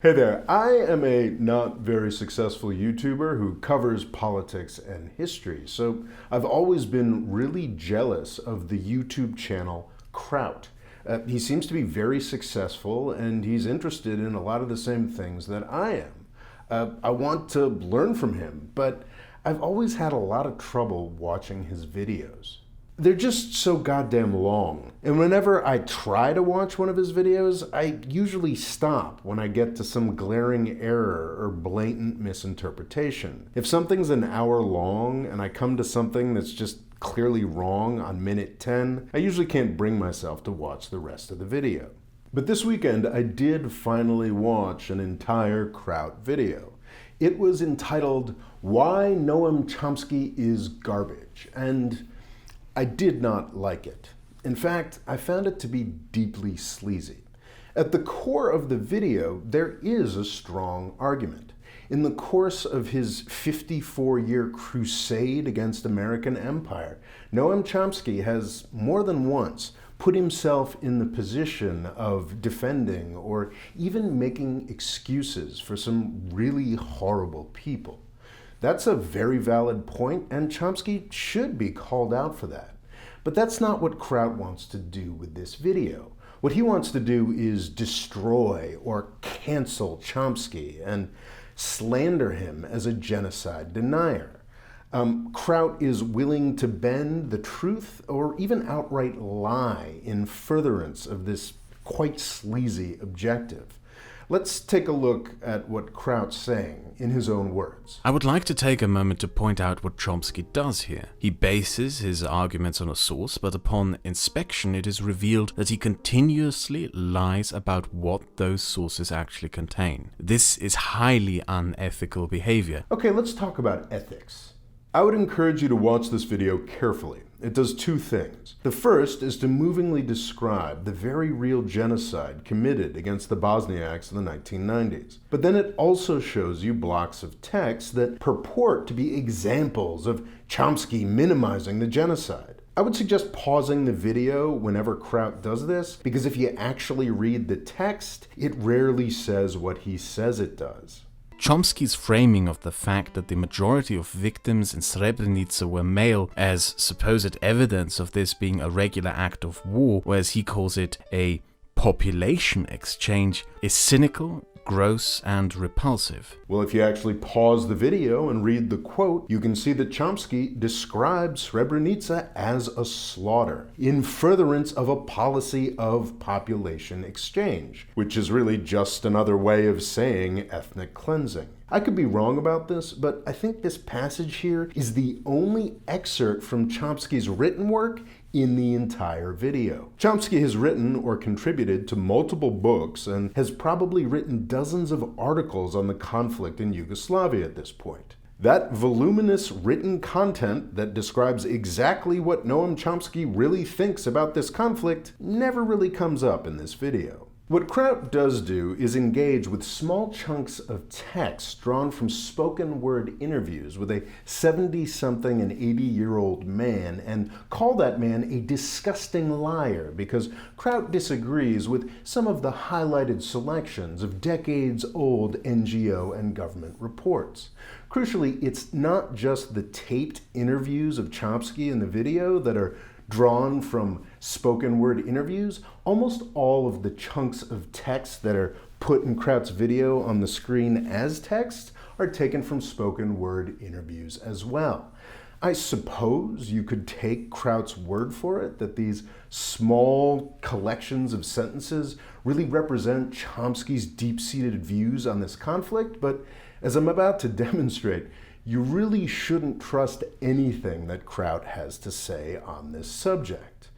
Hey there, I am a not very successful YouTuber who covers politics and history, so I've always been really jealous of the YouTube channel Kraut. He seems to be very successful and he's interested in a lot of the same things that I am. I want to learn from him, but I've always had a lot of trouble watching his videos. They're just so goddamn long. And whenever I try to watch one of his videos, I usually stop when I get to some glaring error or blatant misinterpretation. If something's an hour long and I come to something that's just clearly wrong on minute 10, I usually can't bring myself to watch the rest of the video. But this weekend, I did finally watch an entire Kraut video. It was entitled, "Why Noam Chomsky is Garbage," and I did not like it. In fact, I found it to be deeply sleazy. At the core of the video, there is a strong argument. In the course of his 54-year crusade against American empire, Noam Chomsky has more than once put himself in the position of defending or even making excuses for some really horrible people. That's a very valid point, and Chomsky should be called out for that. But that's not what Kraut wants to do with this video. What he wants to do is destroy or cancel Chomsky and slander him as a genocide denier. Kraut is willing to bend the truth or even outright lie in furtherance of this quite sleazy objective. Let's take a look at what Kraut's saying in his own words. I would like to take a moment to point out what Chomsky does here. He bases his arguments on a source, but upon inspection it is revealed that he continuously lies about what those sources actually contain. This is highly unethical behavior. Okay, let's talk about ethics. I would encourage you to watch this video carefully. It does two things. The first is to movingly describe the very real genocide committed against the Bosniaks in the 1990s. But then it also shows you blocks of text that purport to be examples of Chomsky minimizing the genocide. I would suggest pausing the video whenever Kraut does this, because if you actually read the text, it rarely says what he says it does. Chomsky's framing of the fact that the majority of victims in Srebrenica were male as supposed evidence of this being a regular act of war, or as he calls it, a population exchange, is cynical, gross, and repulsive. Well, if you actually pause the video and read the quote, you can see that Chomsky describes Srebrenica as a slaughter in furtherance of a policy of population exchange, which is really just another way of saying ethnic cleansing. I could be wrong about this, but I think this passage here is the only excerpt from Chomsky's written work in the entire video. Chomsky has written or contributed to multiple books and has probably written dozens of articles on the conflict in Yugoslavia at this point. That voluminous written content that describes exactly what Noam Chomsky really thinks about this conflict never really comes up in this video. What Kraut does do is engage with small chunks of text drawn from spoken word interviews with a 70-something and 80-year-old man and call that man a disgusting liar because Kraut disagrees with some of the highlighted selections of decades-old NGO and government reports. Crucially, it's not just the taped interviews of Chomsky in the video that are drawn from spoken word interviews. Almost all of the chunks of text that are put in Kraut's video on the screen as text are taken from spoken word interviews as well. I suppose you could take Kraut's word for it that these small collections of sentences really represent Chomsky's deep-seated views on this conflict, but as I'm about to demonstrate, you really shouldn't trust anything that Kraut has to say on this subject.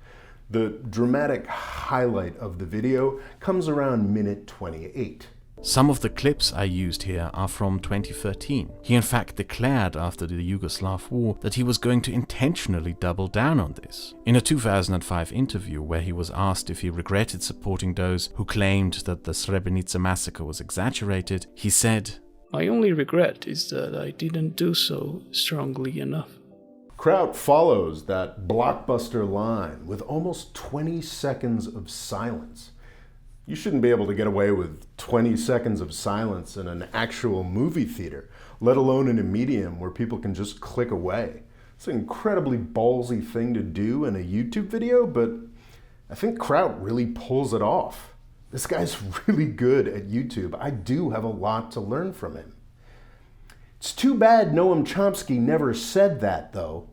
The dramatic highlight of the video comes around minute 28. Some of the clips I used here are from 2013. He in fact declared after the Yugoslav war that he was going to intentionally double down on this. In a 2005 interview where he was asked if he regretted supporting those who claimed that the Srebrenica massacre was exaggerated, he said, "My only regret is that I didn't do so strongly enough." Kraut follows that blockbuster line with almost 20 seconds of silence. You shouldn't be able to get away with 20 seconds of silence in an actual movie theater, let alone in a medium where people can just click away. It's an incredibly ballsy thing to do in a YouTube video, but I think Kraut really pulls it off. This guy's really good at YouTube. I do have a lot to learn from him. It's too bad Noam Chomsky never said that, though.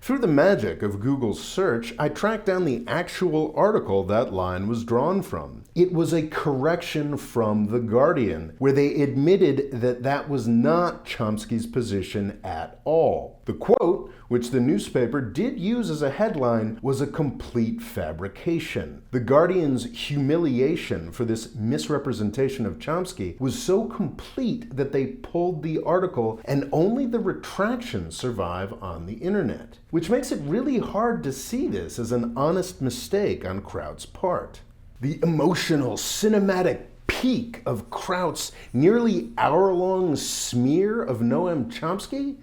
Through the magic of Google's search, I tracked down the actual article that line was drawn from. It was a correction from The Guardian, where they admitted that that was not Chomsky's position at all. The quote, which the newspaper did use as a headline, was a complete fabrication. The Guardian's humiliation for this misrepresentation of Chomsky was so complete that they pulled the article and only the retractions survive on the internet, which makes it really hard to see this as an honest mistake on Kraut's part. The emotional, cinematic peak of Kraut's nearly hour-long smear of Noam Chomsky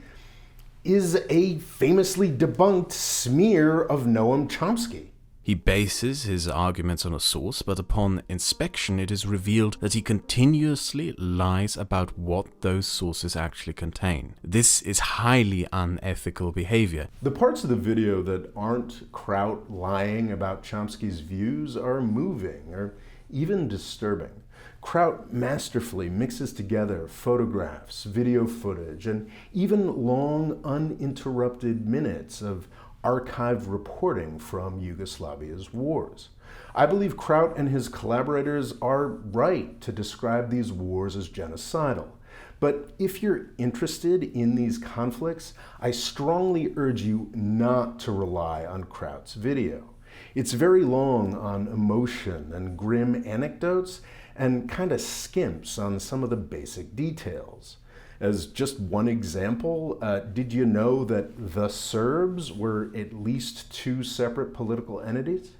is a famously debunked smear of Noam Chomsky. He bases his arguments on a source, but upon inspection it is revealed that he continuously lies about what those sources actually contain. This is highly unethical behavior. The parts of the video that aren't Kraut lying about Chomsky's views are moving or even disturbing. Kraut masterfully mixes together photographs, video footage, and even long, uninterrupted minutes of archived reporting from Yugoslavia's wars. I believe Kraut and his collaborators are right to describe these wars as genocidal. But if you're interested in these conflicts, I strongly urge you not to rely on Kraut's video. It's very long on emotion and grim anecdotes and kind of skimps on some of the basic details. As just one example, did you know that the Serbs were at least two separate political entities?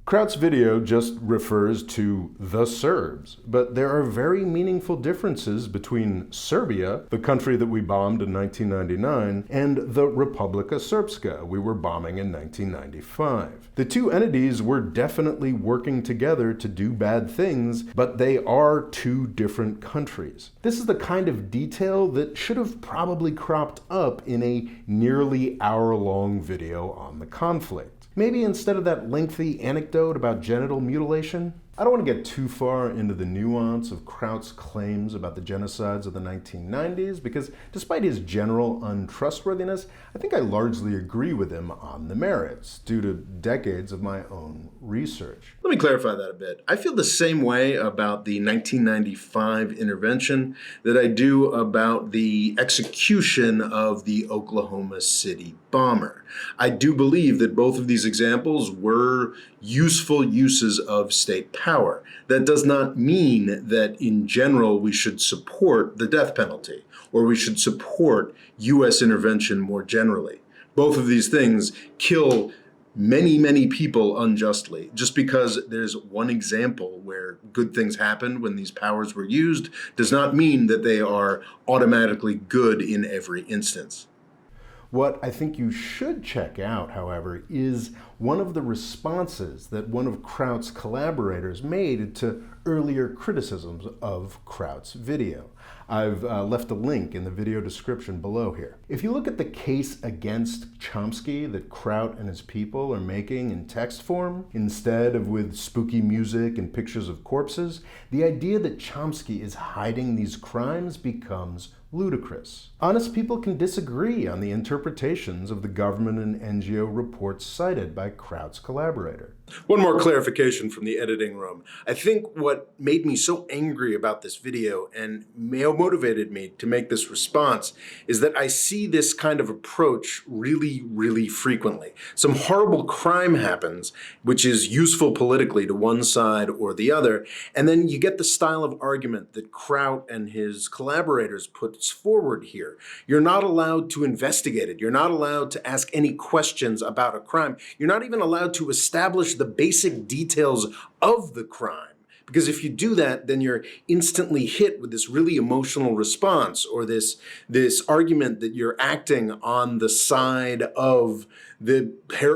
Kraut's video just refers to the Serbs, but there are very meaningful differences between Serbia, the country that we bombed in 1999, and the Republika Srpska we were bombing in 1995. The two entities were definitely working together to do bad things, but they are two different countries. This is the kind of detail that should have probably cropped up in a nearly hour-long video on the conflict. Maybe instead of that lengthy anecdote about genital mutilation. I don't want to get too far into the nuance of Kraut's claims about the genocides of the 1990s because despite his general untrustworthiness, I think I largely agree with him on the merits due to decades of my own research. Let me clarify that a bit. I feel the same way about the 1995 intervention that I do about the execution of the Oklahoma City bomber. I do believe that both of these examples were useful uses of state power. That does not mean that in general we should support the death penalty or we should support U.S. intervention more generally. Both of these things kill many, many people unjustly. Just because there's one example where good things happened when these powers were used does not mean that they are automatically good in every instance. What I think you should check out, however, is one of the responses that one of Kraut's collaborators made to earlier criticisms of Kraut's video. I've left a link in the video description below here. If you look at the case against Chomsky that Kraut and his people are making in text form, instead of with spooky music and pictures of corpses, the idea that Chomsky is hiding these crimes becomes ludicrous. Honest people can disagree on the interpretations of the government and NGO reports cited by Kraut's collaborator. One more clarification from the editing room. I think what made me so angry about this video and motivated me to make this response is that I see this kind of approach really, really frequently. Some horrible crime happens, which is useful politically to one side or the other, and then you get the style of argument that Kraut and his collaborators puts forward here. You're not allowed to investigate it. You're not allowed to ask any questions about a crime. You're not even allowed to establish the basic details of the crime. Because if you do that, then you're instantly hit with this really emotional response or this argument that you're acting on the side of the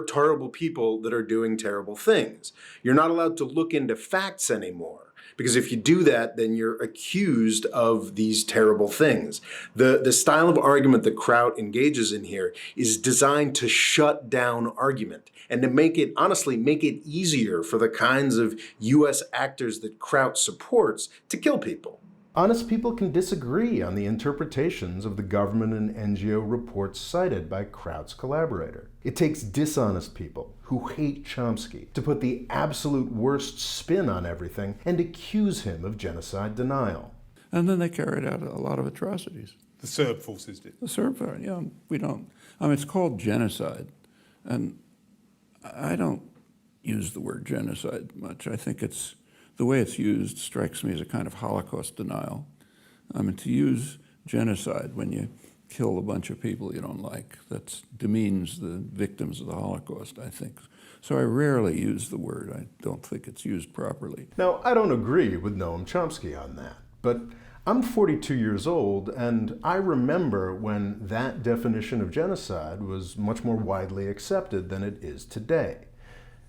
terrible people that are doing terrible things. You're not allowed to look into facts anymore. Because if you do that, then you're accused of these terrible things. The style of argument that Kraut engages in here is designed to shut down argument and to make it, honestly, make it easier for the kinds of U.S. actors that Kraut supports to kill people. Honest people can disagree on the interpretations of the government and NGO reports cited by Kraut's collaborator. It takes dishonest people who hate Chomsky to put the absolute worst spin on everything and accuse him of genocide denial. And then they carried out a lot of atrocities. The Serb forces did. The Serb, yeah, we don't. I mean, it's called genocide, and I don't use the word genocide much. I think the way it's used strikes me as a kind of Holocaust denial. I mean, to use genocide when you kill a bunch of people you don't like, that demeans the victims of the Holocaust, I think. So I rarely use the word. I don't think it's used properly. Now, I don't agree with Noam Chomsky on that, but I'm 42 years old, and I remember when that definition of genocide was much more widely accepted than it is today.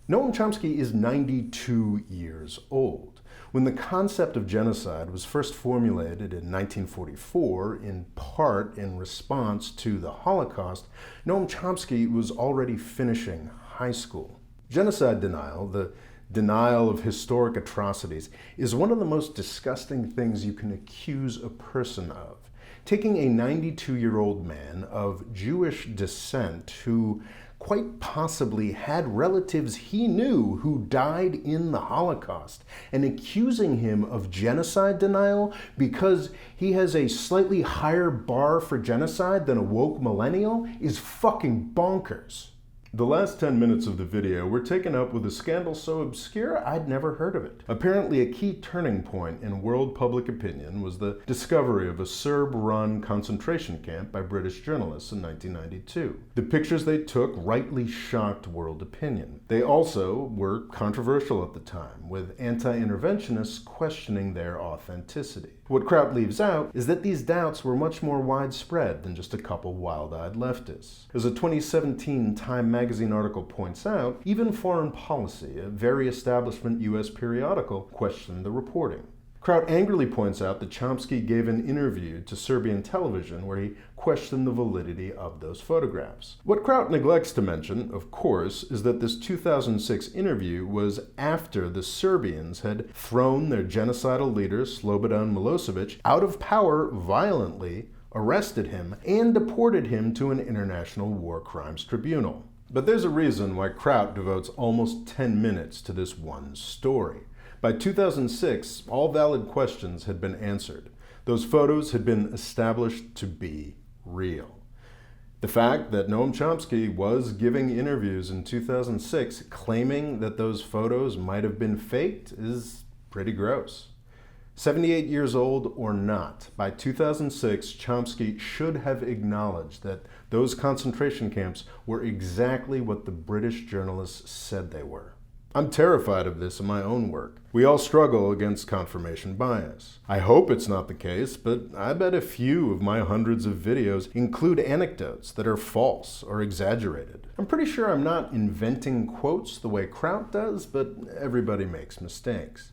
Noam Chomsky is 92 years old. When the concept of genocide was first formulated in 1944, in part in response to the Holocaust, Noam Chomsky was already finishing high school. Genocide denial, the denial of historic atrocities, is one of the most disgusting things you can accuse a person of. Taking a 92-year-old man of Jewish descent who quite possibly had relatives he knew who died in the Holocaust and accusing him of genocide denial because he has a slightly higher bar for genocide than a woke millennial is fucking bonkers. The last 10 minutes of the video were taken up with a scandal so obscure I'd never heard of it. Apparently a key turning point in world public opinion was the discovery of a serb-run concentration camp by British journalists in 1992. The pictures they took rightly shocked world opinion. They also were controversial at the time, with anti-interventionists questioning their authenticity. What Kraut leaves out is that these doubts were much more widespread than just a couple wild-eyed leftists. As a 2017 Time magazine article points out, even Foreign Policy, a very establishment U.S. periodical, questioned the reporting. Kraut angrily points out that Chomsky gave an interview to Serbian television where he questioned the validity of those photographs. What Kraut neglects to mention, of course, is that this 2006 interview was after the Serbians had thrown their genocidal leader, Slobodan Milosevic, out of power violently, arrested him, and deported him to an international war crimes tribunal. But there's a reason why Kraut devotes almost 10 minutes to this one story. By 2006, all valid questions had been answered. Those photos had been established to be real. The fact that Noam Chomsky was giving interviews in 2006 claiming that those photos might have been faked is pretty gross. 78 years old or not, by 2006, Chomsky should have acknowledged that those concentration camps were exactly what the British journalists said they were. I'm terrified of this in my own work. We all struggle against confirmation bias. I hope it's not the case, but I bet a few of my hundreds of videos include anecdotes that are false or exaggerated. I'm pretty sure I'm not inventing quotes the way Kraut does, but everybody makes mistakes.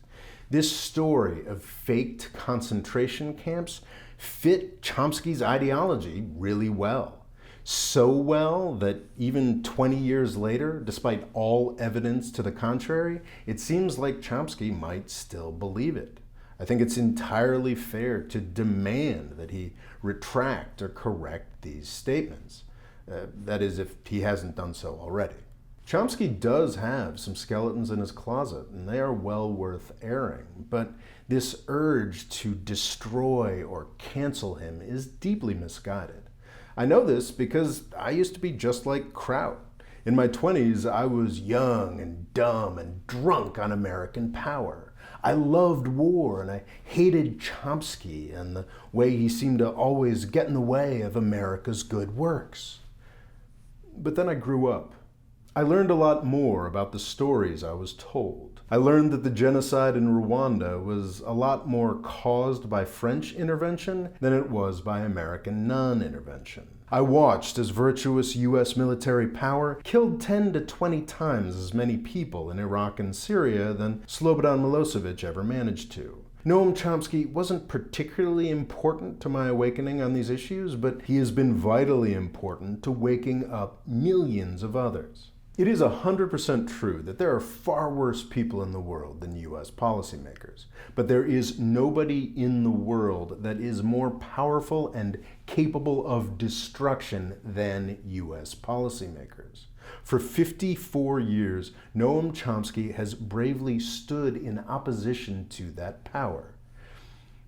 This story of faked concentration camps fit Chomsky's ideology really well. So well that even 20 years later, despite all evidence to the contrary, it seems like Chomsky might still believe it. I think it's entirely fair to demand that he retract or correct these statements. That is, if he hasn't done so already. Chomsky does have some skeletons in his closet, and they are well worth airing, but this urge to destroy or cancel him is deeply misguided. I know this because I used to be just like Kraut. In my 20s, I was young and dumb and drunk on American power. I loved war and I hated Chomsky and the way he seemed to always get in the way of America's good works. But then I grew up. I learned a lot more about the stories I was told. I learned that the genocide in Rwanda was a lot more caused by French intervention than it was by American non-intervention. I watched as virtuous U.S. military power killed 10 to 20 times as many people in Iraq and Syria than Slobodan Milosevic ever managed to. Noam Chomsky wasn't particularly important to my awakening on these issues, but he has been vitally important to waking up millions of others. It is 100% true that there are far worse people in the world than U.S. policymakers, but there is nobody in the world that is more powerful and capable of destruction than U.S. policymakers. For 54 years, Noam Chomsky has bravely stood in opposition to that power.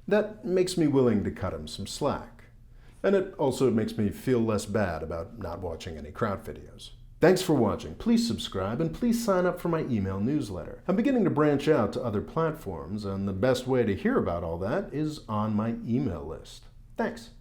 That makes me willing to cut him some slack. And it also makes me feel less bad about not watching any Kraut videos. Thanks for watching. Please subscribe and please sign up for my email newsletter. I'm beginning to branch out to other platforms, and the best way to hear about all that is on my email list. Thanks.